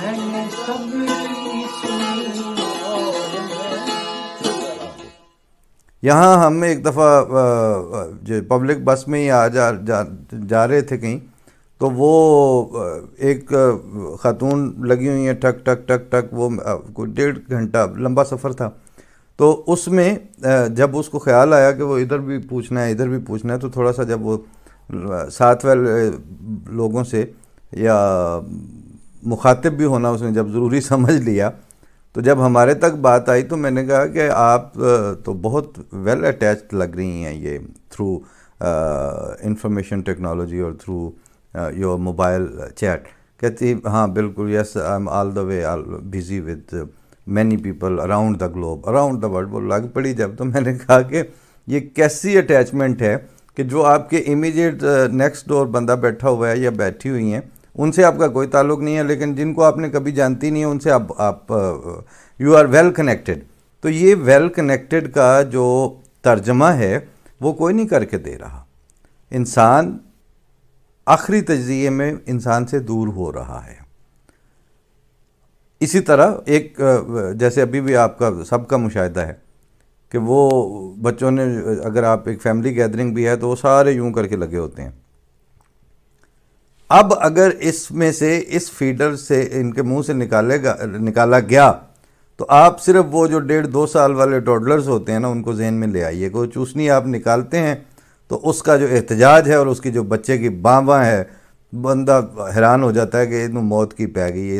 میں نے سب کی سنی اور یہاں ہم ایک دفعہ جو پبلک بس میں ہی جا رہے تھے کہیں، تو وہ ایک خاتون لگی ہوئی ہیں ٹک ٹک ٹک ٹک، وہ کوئی 1.5 گھنٹہ لمبا سفر تھا، تو اس میں جب اس کو خیال آیا کہ وہ ادھر بھی پوچھنا ہے ادھر بھی پوچھنا ہے، تو تھوڑا سا جب وہ ساتھ والے لوگوں سے یا مخاطب بھی ہونا اس نے جب ضروری سمجھ لیا، تو جب ہمارے تک بات آئی تو میں نے کہا کہ آپ تو بہت ویل اٹیچڈ لگ رہی ہیں یہ تھرو انفارمیشن ٹیکنالوجی اور تھرو یور موبائل چیٹ. کہتی ہاں بالکل، yes I am all the way busy with many people around the globe around the world. وہ لگ پڑی جب، تو میں نے کہا کہ یہ کیسی اٹیچمنٹ ہے کہ جو آپ کے امیڈیٹ نیکسٹ ڈور بندہ بیٹھا ہوا ہے یا بیٹھی ہوئی ہیں، ان سے آپ کا کوئی تعلق نہیں ہے، لیکن جن کو آپ نے کبھی جانتی نہیں ہے ان سے آپ یو آر ویل کنیکٹڈ. تو یہ ویل کنیکٹڈ کا جو ترجمہ ہے وہ کوئی نہیں کر کے دے رہا. انسان آخری تجزیے میں انسان سے دور ہو رہا ہے. اسی طرح ایک جیسے ابھی بھی آپ کا سب کا مشاہدہ ہے کہ وہ بچوں نے، اگر آپ ایک فیملی گیدرنگ بھی ہے تو وہ سارے یوں کر کے لگے ہوتے ہیں. اب اگر اس میں سے اس فیڈر سے ان کے منہ سے نکالا گیا تو آپ صرف وہ جو 1.5-2 سال والے ٹوڈلرز ہوتے ہیں نا، ان کو ذہن میں لے آئیے. کوئی چوسنی آپ نکالتے ہیں تو اس کا جو احتجاج ہے اور اس کی جو بچے کی باں ہے، بندہ حیران ہو جاتا ہے کہ انہوں موت کی پہ گئی ہے،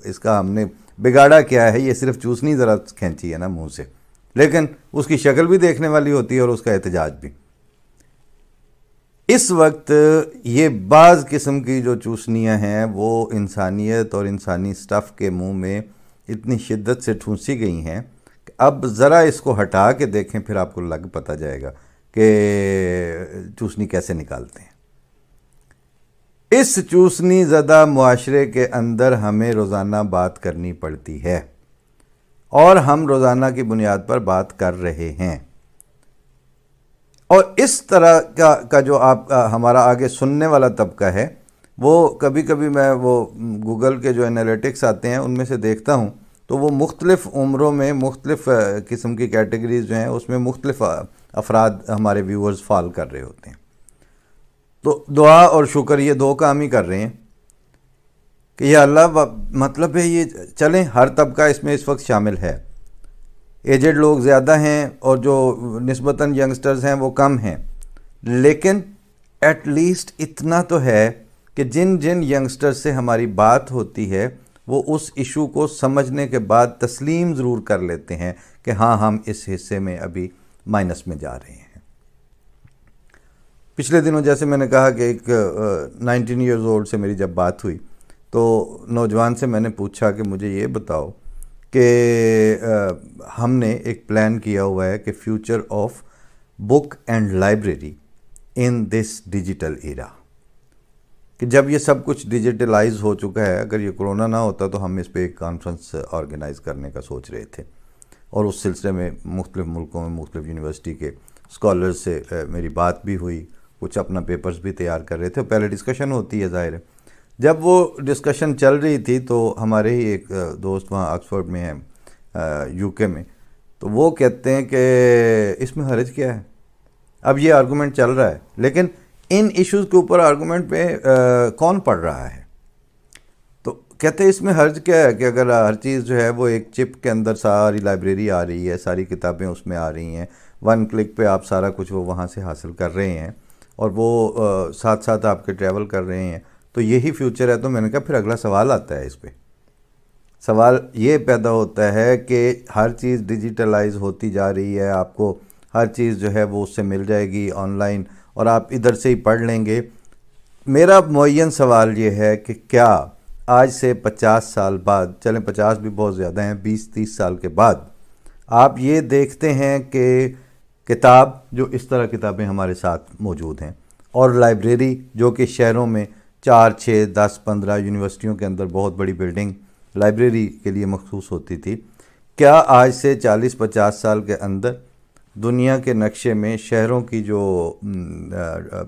اس کا ہم نے بگاڑا کیا ہے. یہ صرف چوسنی ذرا کھینچی ہے نا منہ سے، لیکن اس کی شکل بھی دیکھنے والی ہوتی ہے اور اس کا احتجاج بھی. اس وقت یہ بعض قسم کی جو چوسنیاں ہیں وہ انسانیت اور انسانی سٹف کے منہ میں اتنی شدت سے ٹھونسی گئی ہیں کہ اب ذرا اس کو ہٹا کے دیکھیں، پھر آپ کو لگ پتہ جائے گا کہ چوسنی کیسے نکالتے ہیں. اس چوسنی زدہ معاشرے کے اندر ہمیں روزانہ بات کرنی پڑتی ہے، اور ہم روزانہ کی بنیاد پر بات کر رہے ہیں. اور اس طرح کا جو آپ ہمارا آگے سننے والا طبقہ ہے، وہ کبھی کبھی میں وہ گوگل کے جو انالیٹکس آتے ہیں ان میں سے دیکھتا ہوں، تو وہ مختلف عمروں میں مختلف قسم کی کیٹیگریز جو ہیں اس میں مختلف افراد ہمارے ویورز فال کر رہے ہوتے ہیں. تو دعا اور شکر یہ 2 کام ہی کر رہے ہیں کہ یا اللہ، مطلب ہے یہ چلیں ہر طبقہ اس میں اس وقت شامل ہے. ایجڈ لوگ زیادہ ہیں اور جو نسبتاً ینگسٹرز ہیں وہ کم ہیں، لیکن ایٹ لیسٹ اتنا تو ہے کہ جن ینگسٹر سے ہماری بات ہوتی ہے وہ اس ایشو کو سمجھنے کے بعد تسلیم ضرور کر لیتے ہیں کہ ہاں ہم اس حصے میں ابھی مائنس میں جا رہے ہیں. پچھلے دنوں جیسے میں نے کہا کہ ایک 19 ایئرز اولڈ سے میری جب بات ہوئی تو نوجوان سے میں نے پوچھا کہ مجھے یہ بتاؤ کہ ہم نے ایک پلان کیا ہوا ہے کہ future of book and library in this digital era, کہ جب یہ سب کچھ ڈیجیٹلائز ہو چکا ہے، اگر یہ کرونا نہ ہوتا تو ہم اس پہ ایک کانفرنس آرگنائز کرنے کا سوچ رہے تھے، اور اس سلسلے میں مختلف ملکوں میں مختلف یونیورسٹی کے اسکالرز سے میری بات بھی ہوئی، کچھ اپنا پیپرز بھی تیار کر رہے تھے. پہلے ڈسکشن ہوتی ہے ظاہر ہے. جب وہ ڈسکشن چل رہی تھی تو ہمارے ہی ایک دوست وہاں آکسفورڈ میں ہیں یو کے میں، تو وہ کہتے ہیں کہ اس میں حرج کیا ہے. اب یہ آرگومنٹ چل رہا ہے، لیکن ان ایشوز کے اوپر آرگومنٹ پہ کون پڑھ رہا ہے؟ تو کہتے ہیں اس میں حرج کیا ہے کہ اگر ہر چیز جو ہے وہ ایک چپ کے اندر ساری لائبریری آ رہی ہے، ساری کتابیں اس میں آ رہی ہیں، 1 کلک پہ آپ سارا کچھ وہ وہاں سے حاصل کر رہے ہیں، اور وہ ساتھ ساتھ آپ کے ٹریول کر رہے ہیں، تو یہی فیوچر ہے. تو میں نے کہا پھر اگلا سوال آتا ہے. اس پہ سوال یہ پیدا ہوتا ہے کہ ہر چیز ڈیجیٹلائز ہوتی جا رہی ہے، آپ کو ہر چیز جو ہے وہ اس سے مل جائے گی آن لائن، اور آپ ادھر سے ہی پڑھ لیں گے. میرا معین سوال یہ ہے کہ کیا آج سے 50 سال بعد، چلیں 50 بھی بہت زیادہ ہیں، 20-30 سال کے بعد آپ یہ دیکھتے ہیں کہ کتاب، جو اس طرح کتابیں ہمارے ساتھ موجود ہیں، اور لائبریری جو کہ شہروں میں 4, 6, 10, 15 یونیورسٹیوں کے اندر بہت بڑی بلڈنگ لائبریری کے لیے مخصوص ہوتی تھی، کیا آج سے 40-50 سال کے اندر دنیا کے نقشے میں شہروں کی جو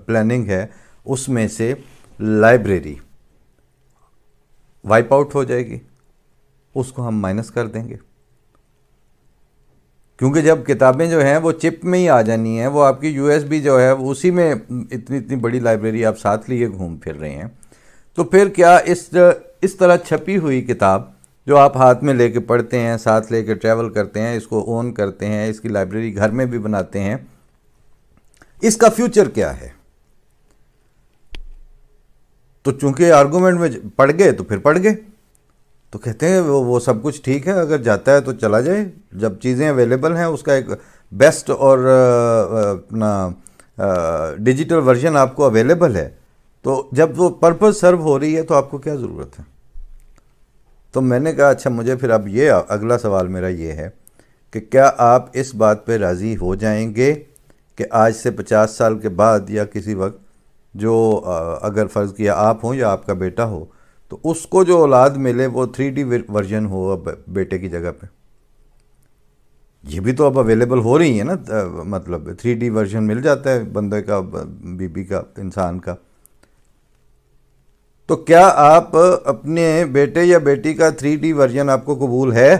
پلاننگ ہے اس میں سے لائبریری وائپ آؤٹ ہو جائے گی؟ اس کو ہم مائنس کر دیں گے، کیونکہ جب کتابیں جو ہیں وہ چپ میں ہی آ جانی ہیں، وہ آپ کی یو ایس بی جو ہے وہ اسی میں اتنی بڑی لائبریری آپ ساتھ لیے گھوم پھر رہے ہیں، تو پھر کیا اس طرح چھپی ہوئی کتاب جو آپ ہاتھ میں لے کے پڑھتے ہیں، ساتھ لے کے ٹریول کرتے ہیں، اس کو اون کرتے ہیں، اس کی لائبریری گھر میں بھی بناتے ہیں، اس کا فیوچر کیا ہے؟ تو چونکہ آرگومنٹ میں پڑھ گئے تو پھر پڑھ گئے، تو کہتے ہیں وہ سب کچھ ٹھیک ہے، اگر جاتا ہے تو چلا جائے، جب چیزیں اویلیبل ہیں اس کا ایک بیسٹ اور اپنا ڈیجیٹل ورژن آپ کو اویلیبل ہے، تو جب وہ پرپز سرو ہو رہی ہے تو آپ کو کیا ضرورت ہے؟ تو میں نے کہا اچھا مجھے پھر اب یہ اگلا سوال میرا یہ ہے کہ کیا آپ اس بات پہ راضی ہو جائیں گے کہ آج سے 50 سال کے بعد یا کسی وقت جو اگر فرض کیا آپ ہوں یا آپ کا بیٹا ہو تو اس کو جو اولاد ملے وہ 3D ورژن ہو اب بیٹے کی جگہ پہ؟ یہ بھی تو اب اویلیبل ہو رہی ہیں نا، مطلب 3D ورژن مل جاتا ہے بندے کا، بی بی کا، انسان کا۔ تو کیا آپ اپنے بیٹے یا بیٹی کا 3D ورژن آپ کو قبول ہے؟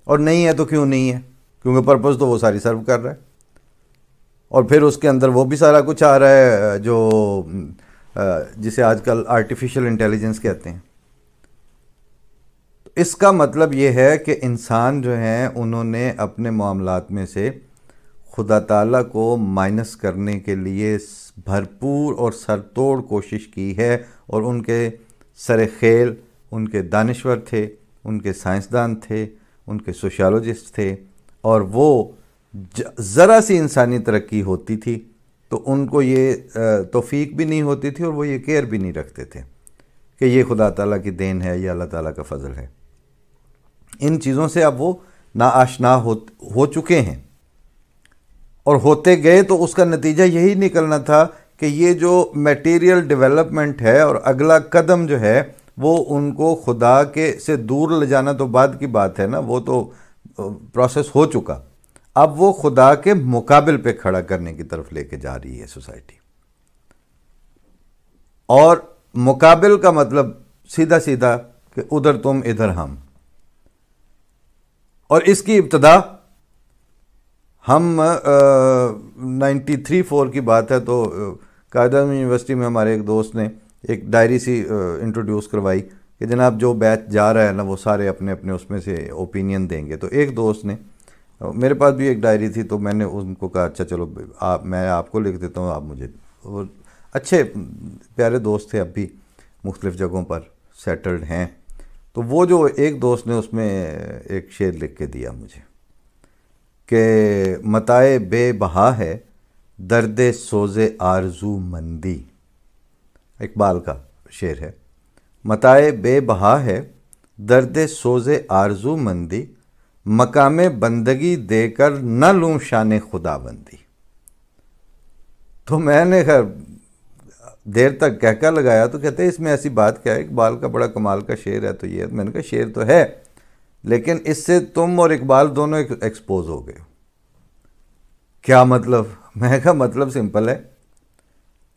اور نہیں ہے تو کیوں نہیں ہے؟ کیونکہ پرپز تو وہ ساری سرو کر رہا ہے، اور پھر اس کے اندر وہ بھی سارا کچھ آ رہا ہے جو جسے آج کل آرٹیفیشل انٹیلیجنس کہتے ہیں۔ اس کا مطلب یہ ہے کہ انسان جو ہیں انہوں نے اپنے معاملات میں سے خدا تعالیٰ کو مائنس کرنے کے لیے بھرپور اور سر توڑ کوشش کی ہے، اور ان کے سر خیل، ان کے دانشور تھے، ان کے سائنسدان تھے، ان کے سوشیالوجسٹ تھے، اور وہ ذرا سی انسانی ترقی ہوتی تھی تو ان کو یہ توفیق بھی نہیں ہوتی تھی، اور وہ یہ کیئر بھی نہیں رکھتے تھے کہ یہ خدا تعالیٰ کی دین ہے یا اللہ تعالیٰ کا فضل ہے۔ ان چیزوں سے اب وہ ناآشنا ہو چکے ہیں، اور ہوتے گئے تو اس کا نتیجہ یہی نکلنا تھا کہ یہ جو میٹیریل ڈیولپمنٹ ہے اور اگلا قدم جو ہے وہ ان کو خدا کے سے دور لے جانا تو بعد کی بات ہے نا، وہ تو پروسیس ہو چکا، اب وہ خدا کے مقابل پہ کھڑا کرنے کی طرف لے کے جا رہی ہے سوسائٹی۔ اور مقابل کا مطلب سیدھا سیدھا کہ ادھر تم ادھر ہم، اور اس کی ابتدا ہم 93-4 کی بات ہے تو قائد اعظم یونیورسٹی میں ہمارے ایک دوست نے ایک ڈائری سی انٹروڈیوس کروائی کہ جناب جو بیچ جا رہا ہے نا وہ سارے اپنے اپنے اس میں سے اوپینین دیں گے۔ تو ایک دوست نے، میرے پاس بھی ایک ڈائری تھی تو میں نے ان کو کہا اچھا چلو میں آپ کو لکھ دیتا ہوں، آپ مجھے، اور اچھے پیارے دوست تھے، اب بھی مختلف جگہوں پر سیٹلڈ ہیں۔ تو وہ جو ایک دوست نے اس میں ایک شعر لکھ کے دیا مجھے کہ متاع بے بہا ہے درد سوز آرزو مندی، اقبال کا شعر ہے، متاع بے بہا ہے درد سوز آرزو مندی، مقام بندگی دے کر نہ لوں شان خدا بندی۔ تو میں نے خیر دیر تک کہکا لگایا تو کہتے ہیں اس میں ایسی بات کیا ہے، اقبال کا بڑا کمال کا شعر ہے۔ تو یہ میں نے کہا شعر تو ہے لیکن اس سے تم اور اقبال دونوں ایکسپوز ہو گئے۔ کیا مطلب؟ میں نے کہا مطلب سمپل ہے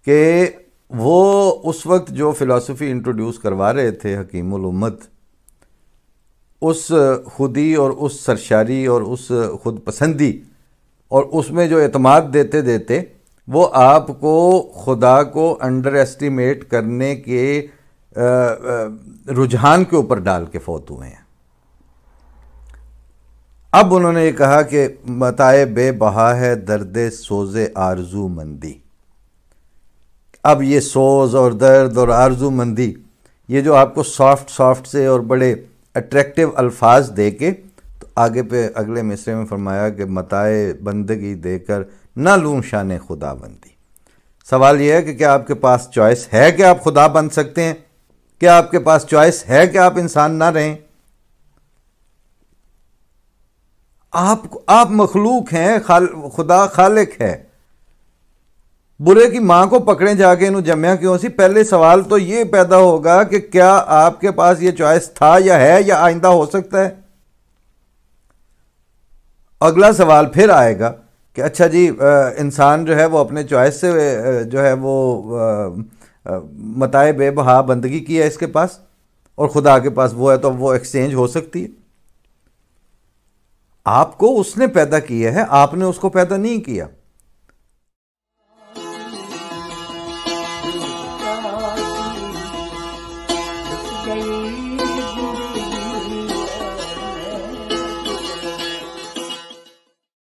کہ وہ اس وقت جو فلسفی انٹروڈیوس کروا رہے تھے حکیم الامت، اس خودی اور اس سرشاری اور اس خود پسندی اور اس میں جو اعتماد دیتے دیتے وہ آپ کو خدا کو انڈر ایسٹیمیٹ کرنے کے رجحان کے اوپر ڈال کے فوت ہوئے ہیں۔ اب انہوں نے یہ کہا کہ متاع بے بہا ہے درد سوز آرزو مندی۔ اب یہ سوز اور درد اور آرزو مندی، یہ جو آپ کو سافٹ سے اور بڑے اٹریکٹیو الفاظ دے کے، تو آگے پہ اگلے مصرے میں فرمایا کہ متاع بندگی دے کر نہ لوں شان خدا بندی۔ سوال یہ ہے کہ کیا آپ کے پاس چوائس ہے کہ آپ خدا بن سکتے ہیں؟ کیا آپ کے پاس چوائس ہے کہ آپ انسان نہ رہیں؟ آپ مخلوق ہیں، خدا خالق ہے۔ برے کی ماں کو پکڑیں جا کے انہوں جمعہ کیوں سی؟ پہلے سوال تو یہ پیدا ہوگا کہ کیا آپ کے پاس یہ چوائس تھا یا ہے یا آئندہ ہو سکتا ہے؟ اگلا سوال پھر آئے گا کہ اچھا جی انسان جو ہے وہ اپنے چوائس سے جو ہے وہ متاع بے بہا بندگی کی ہے اس کے پاس، اور خدا کے پاس وہ ہے، تو وہ ایکسچینج ہو سکتی ہے؟ آپ کو اس نے پیدا کیا ہے، آپ نے اس کو پیدا نہیں کیا۔